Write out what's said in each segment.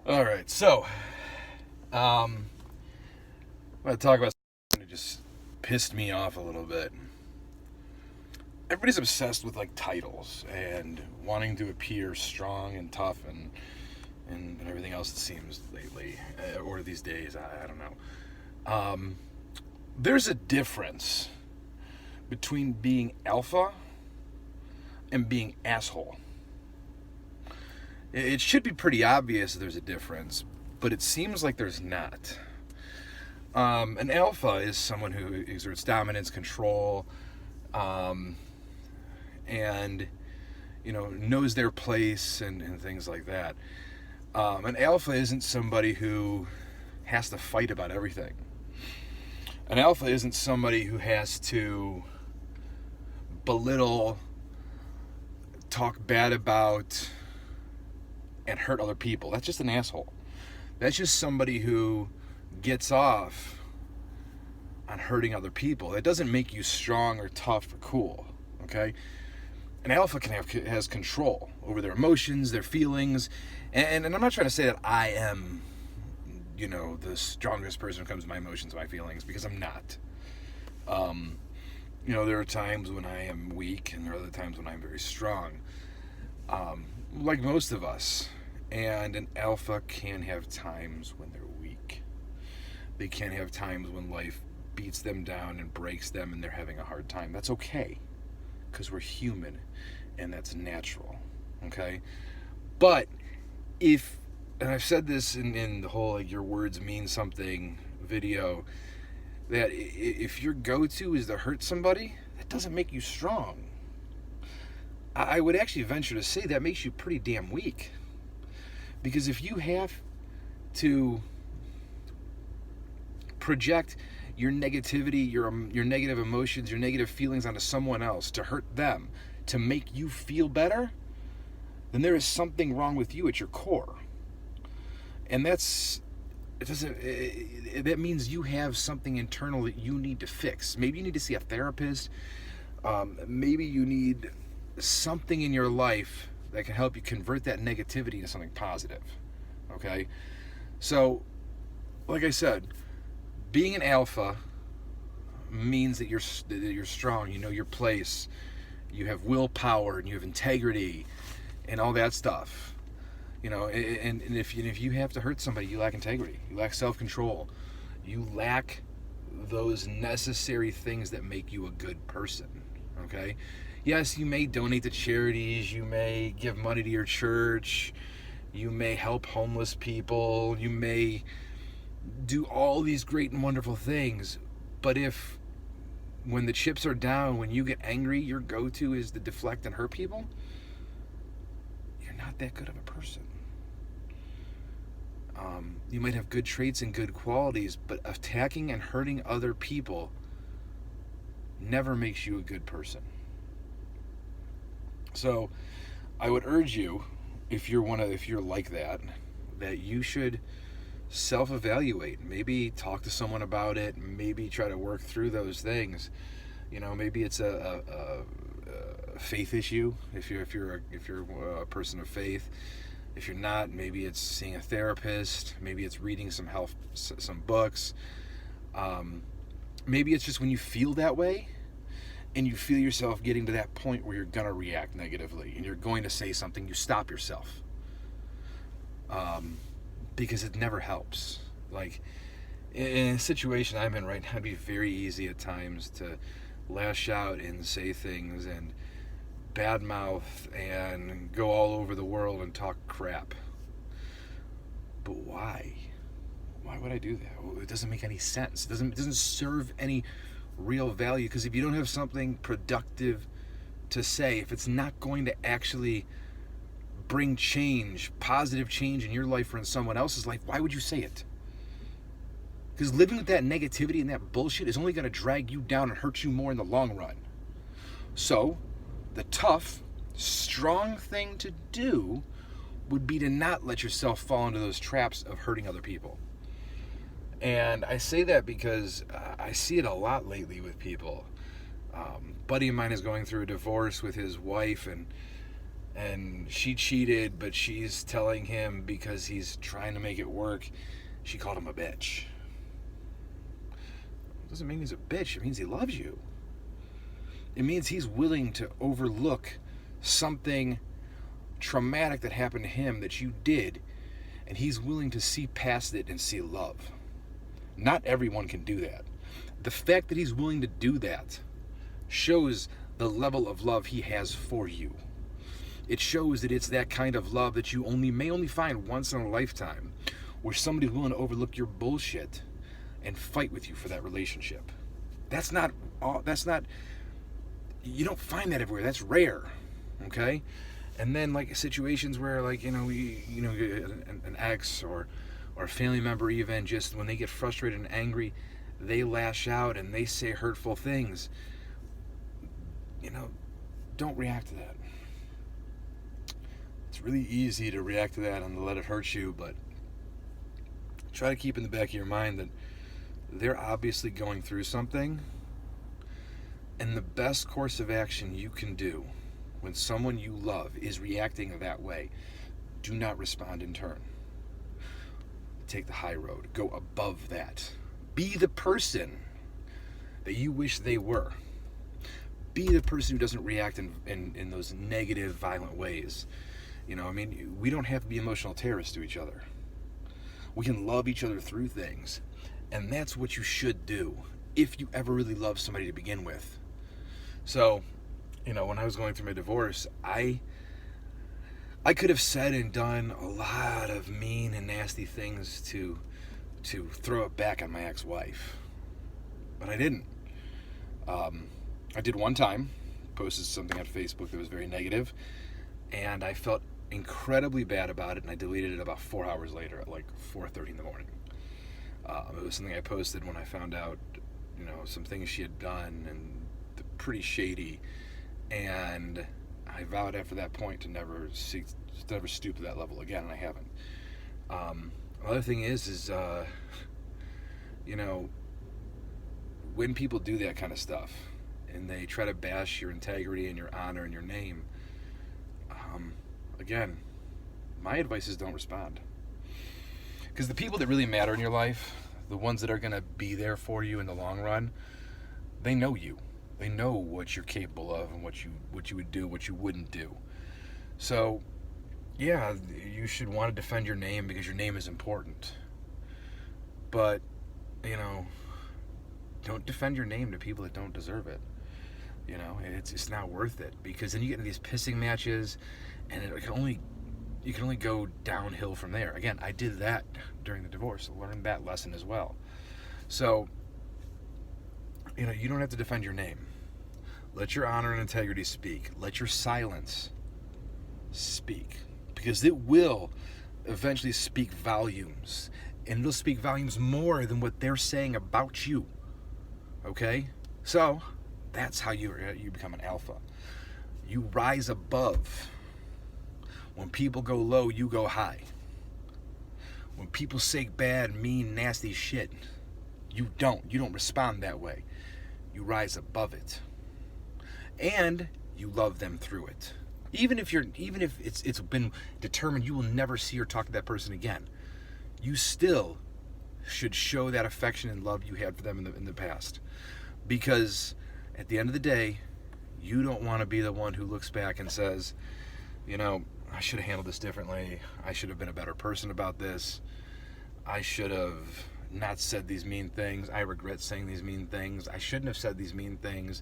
All right, so I'm going to talk about something that just pissed me off a little bit. Everybody's obsessed with like titles and wanting to appear strong and tough and everything else it seems lately or these days. I don't know. There's a difference between being alpha and being asshole. It should be pretty obvious there's a difference, but it seems like there's not. An alpha is someone who exerts dominance, control, and knows their place and things like that. An alpha isn't somebody who has to fight about everything. An alpha isn't somebody who has to belittle, talk bad about, and hurt other people. That's just an asshole. That's just somebody who gets off on hurting other people. That doesn't make you strong or tough or cool, okay? An alpha has control over their emotions, their feelings, and I'm not trying to say that I am, the strongest person when it comes to my emotions, my feelings, because I'm not. There are times when I am weak, and there are other times when I'm very strong, like most of us. And an alpha can have times when they're weak. They can have times when life beats them down and breaks them and they're having a hard time. That's okay, because we're human and that's natural, okay? But and I've said this in the whole your words mean something video, that if your go-to is to hurt somebody, that doesn't make you strong. I would actually venture to say that makes you pretty damn weak. Because if you have to project your negativity, your negative emotions, your negative feelings onto someone else to hurt them, to make you feel better, then there is something wrong with you at your core. And that means you have something internal that you need to fix. Maybe you need to see a therapist. Maybe you need something in your life that can help you convert that negativity into something positive, okay? So, like I said, being an alpha means that you're strong, you know your place, you have willpower, and you have integrity, and all that stuff. And if you have to hurt somebody, you lack integrity, you lack self-control, you lack those necessary things that make you a good person, okay? Yes, you may donate to charities, you may give money to your church, you may help homeless people, you may do all these great and wonderful things, but if, when the chips are down, when you get angry, your go-to is to deflect and hurt people, you're not that good of a person. You might have good traits and good qualities, but attacking and hurting other people never makes you a good person. So I would urge you, if you're like that you should self-evaluate. Maybe talk to someone about it. Maybe try to work through those things. Maybe it's a faith issue. If you're a person of faith. If you're not, maybe it's seeing a therapist. Maybe it's reading some books. Maybe it's just when you feel that way, and you feel yourself getting to that point where you're going to react negatively and you're going to say something, you stop yourself. Because it never helps. Like, in a situation I'm in right now, it'd be very easy at times to lash out and say things and badmouth and go all over the world and talk crap. But why? Why would I do that? It doesn't make any sense. It doesn't serve any real value, because if you don't have something productive to say, if it's not going to actually bring change, positive change in your life or in someone else's life, why would you say it? Because living with that negativity and that bullshit is only going to drag you down and hurt you more in the long run. So the tough, strong thing to do would be to not let yourself fall into those traps of hurting other people. And I say that because I see it a lot lately with people. Buddy of mine is going through a divorce with his wife, and and she cheated, but she's telling him because he's trying to make it work, she called him a bitch. It doesn't mean he's a bitch. It means he loves you. It means he's willing to overlook something traumatic that happened to him that you did, and he's willing to see past it and see love. Not everyone can do that. The fact that he's willing to do that shows the level of love he has for you. It shows that it's that kind of love that you may only find once in a lifetime, where somebody's willing to overlook your bullshit and fight with you for that relationship. That's not, you don't find that everywhere. That's rare, okay? And then like situations where like, an ex or a family member even, just when they get frustrated and angry, they lash out and they say hurtful things. Don't react to that. It's really easy to react to that and to let it hurt you, but try to keep in the back of your mind that they're obviously going through something, and the best course of action you can do when someone you love is reacting that way, do not respond in turn. Take the high road. Go above that. Be the person that you wish they were. Be the person who doesn't react in those negative, violent ways. We don't have to be emotional terrorists to each other. We can love each other through things. And that's what you should do if you ever really love somebody to begin with. So, when I was going through my divorce, I could have said and done a lot of mean and nasty things to throw it back on my ex-wife. But I didn't. I did one time, posted something on Facebook that was very negative, and I felt incredibly bad about it, and I deleted it about 4 hours later at like 4:30 in the morning. It was something I posted when I found out, some things she had done, and pretty shady, and I vowed after that point to never stoop to that level again, and I haven't. Another thing is when people do that kind of stuff, and they try to bash your integrity and your honor and your name, again, my advice is don't respond. Because the people that really matter in your life, the ones that are going to be there for you in the long run, they know you. They know what you're capable of and what you would do, what you wouldn't do. So, yeah, you should want to defend your name because your name is important. But, don't defend your name to people that don't deserve it. It's not worth it, because then you get into these pissing matches, and you can only go downhill from there. Again, I did that during the divorce. I learned that lesson as well. So, you don't have to defend your name. Let your honor and integrity speak. Let your silence speak, because it will eventually speak volumes, and it'll speak volumes more than what they're saying about you. Okay? So, that's how you become an alpha. You rise above. When people go low, you go high. When people say bad, mean, nasty shit, you don't respond that way. You rise above it. And you love them through it. Even if it's been determined you will never see or talk to that person again, you still should show that affection and love you had for them in the past. Because at the end of the day, you don't want to be the one who looks back and says, I should have handled this differently. I should have been a better person about this. I should have not said these mean things. I regret saying these mean things. I shouldn't have said these mean things.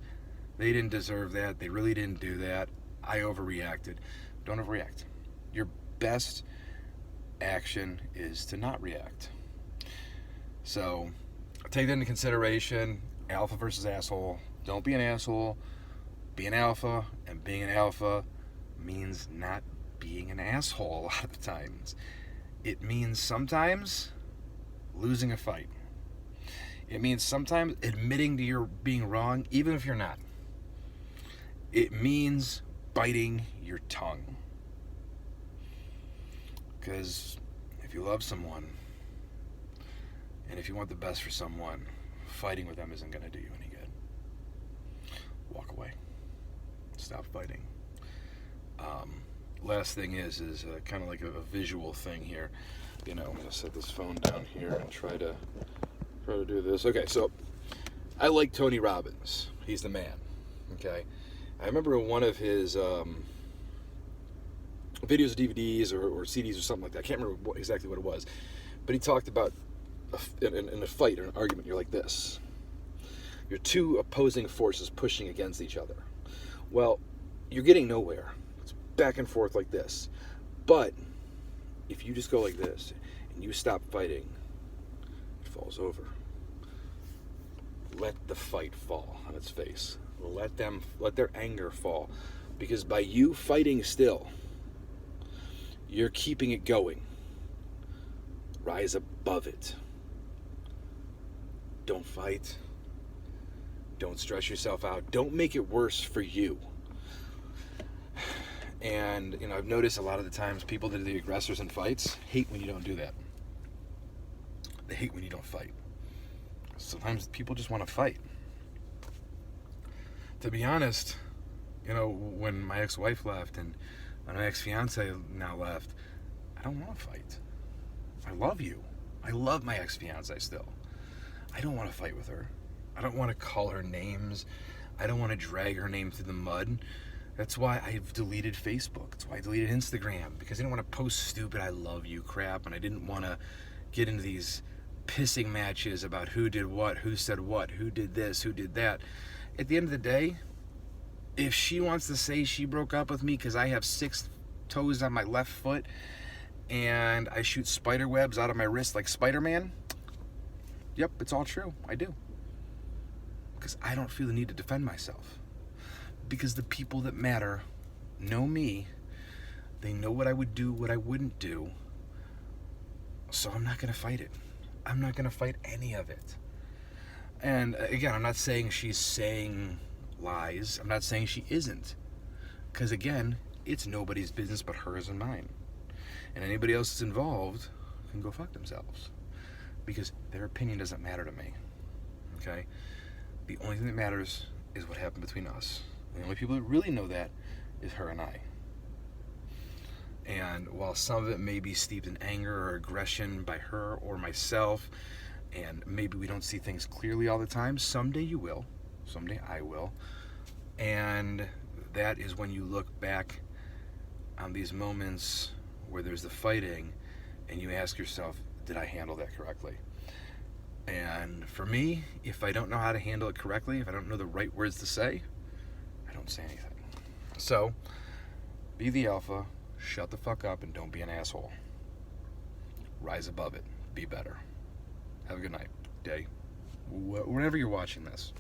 They didn't deserve that. They really didn't do that. I overreacted. Don't overreact. Your best action is to not react. So take that into consideration. Alpha versus asshole. Don't be an asshole. Be an alpha. And being an alpha means not being an asshole a lot of the times. It means sometimes losing a fight. It means sometimes admitting to your being wrong, even if you're not. It means biting your tongue. Because if you love someone, and if you want the best for someone, fighting with them isn't going to do you any good. Walk away. Stop fighting. last thing is kind of like a visual thing here. I'm going to set this phone down here and try to do this. Okay, so I like Tony Robbins. He's the man. Okay, I remember in one of his videos or DVDs or CDs or something like that. I can't remember exactly what it was, but he talked about in a fight or an argument, you're like this. You're two opposing forces pushing against each other. Well, you're getting nowhere. It's back and forth like this. But if you just go like this and you stop fighting, it falls over. Let the fight fall on its face. Let their anger fall. Because by you fighting still, you're keeping it going. Rise above it. Don't fight. Don't stress yourself out. Don't make it worse for you. And, I've noticed a lot of the times people that are the aggressors in fights hate when you don't do that. They hate when you don't fight. Sometimes people just want to fight. To be honest, when my ex-wife left and when my ex-fiance now left, I don't want to fight. I love you. I love my ex-fiance still. I don't want to fight with her. I don't want to call her names. I don't want to drag her name through the mud. That's why I've deleted Facebook. That's why I deleted Instagram, because I didn't want to post stupid I love you crap, and I didn't want to get into these pissing matches about who did what, who said what, who did this, who did that. At the end of the day, if she wants to say she broke up with me because I have 6 toes on my left foot and I shoot spider webs out of my wrist like Spider-Man, yep, it's all true. I do. Because I don't feel the need to defend myself. Because the people that matter know me. They know what I would do, what I wouldn't do. So I'm not going to fight it. I'm not going to fight any of it. And again, I'm not saying she's saying lies. I'm not saying she isn't. Because again, it's nobody's business but hers and mine. And anybody else that's involved can go fuck themselves. Because their opinion doesn't matter to me. Okay? The only thing that matters is what happened between us. And the only people that really know that is her and I. And while some of it may be steeped in anger or aggression by her or myself, and maybe we don't see things clearly all the time, someday you will. Someday I will. And that is when you look back on these moments where there's the fighting and you ask yourself, did I handle that correctly? And for me, if I don't know how to handle it correctly, if I don't know the right words to say, I don't say anything. So, be the alpha, shut the fuck up, and don't be an asshole. Rise above it. Be better. Have a good night, day, whenever you're watching this.